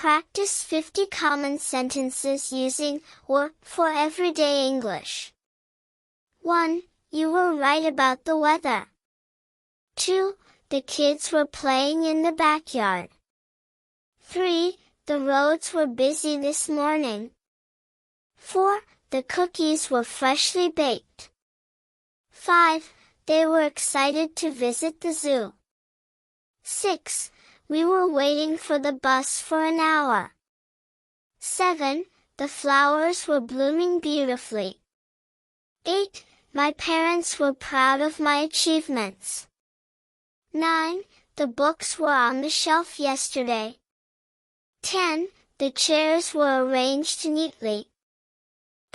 practice 50 common sentences using or for everyday English. 1. You were right about the weather. 2. The kids were playing in the backyard. 3. The roads were busy this morning. 4. The cookies were freshly baked. 5. They were excited to visit the zoo. 6. We were waiting for the bus for an hour. 7. The flowers were blooming beautifully. 8. My parents were proud of my achievements. 9. The books were on the shelf yesterday. 10. The chairs were arranged neatly.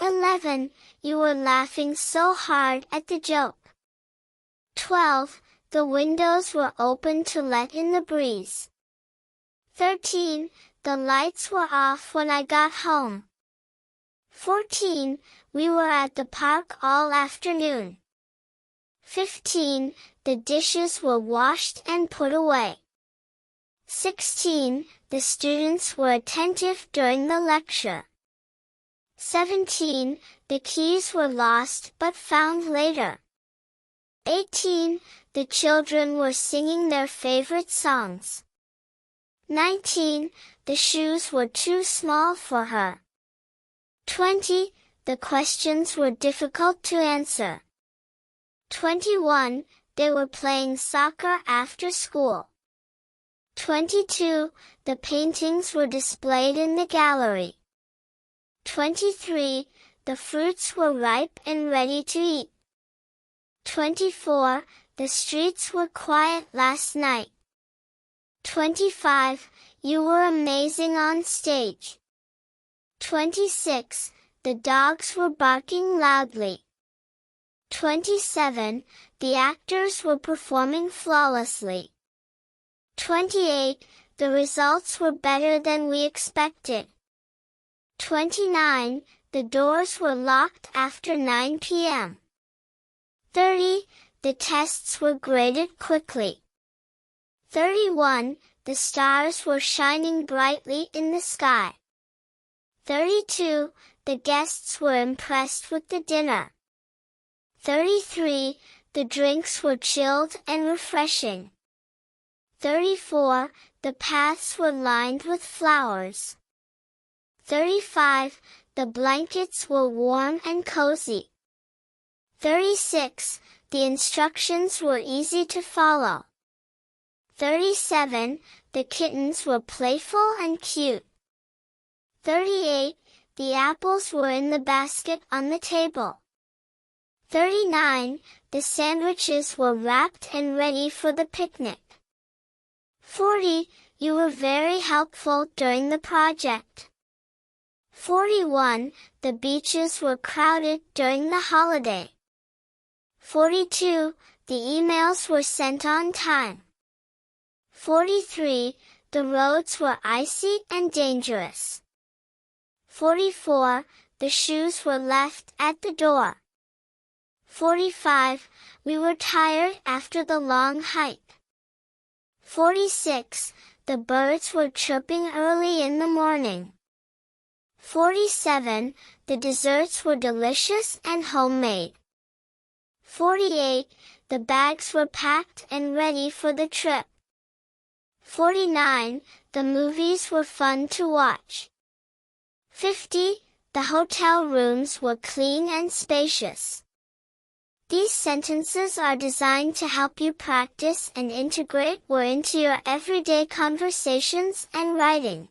11. You were laughing so hard at the joke. 12. The windows were open to let in the breeze. 13. The lights were off when I got home. 14. We were at the park all afternoon. 15. The dishes were washed and put away. 16. The students were attentive during the lecture. 17. The keys were lost but found later. 18. The children were singing their favorite songs. 19. The shoes were too small for her. 20. The questions were difficult to answer. 21. They were playing soccer after school. 22. The paintings were displayed in the gallery. 23. The fruits were ripe and ready to eat. 24. The streets were quiet last night. 25. You were amazing on stage. 26. The dogs were barking loudly. 27. The actors were performing flawlessly. 28. The results were better than we expected. 29. The doors were locked after 9 p.m. 30. The tests were graded quickly. 31. The stars were shining brightly in the sky. 32. The guests were impressed with the dinner. 33. The drinks were chilled and refreshing. 34. The paths were lined with flowers. 35. The blankets were warm and cozy. 36. The instructions were easy to follow. 37. The kittens were playful and cute. 38. The apples were in the basket on the table. 39. The sandwiches were wrapped and ready for the picnic. 40. You were very helpful during the project. 41. The beaches were crowded during the holiday. 42. The emails were sent on time. 43. The roads were icy and dangerous. 44. The shoes were left at the door. 45. We were tired after the long hike. 46. The birds were chirping early in the morning. 47. The desserts were delicious and homemade. 48. The bags were packed and ready for the trip. 49. The movies were fun to watch. 50. The hotel rooms were clean and spacious. These sentences are designed to help you practice and integrate words into your everyday conversations and writing.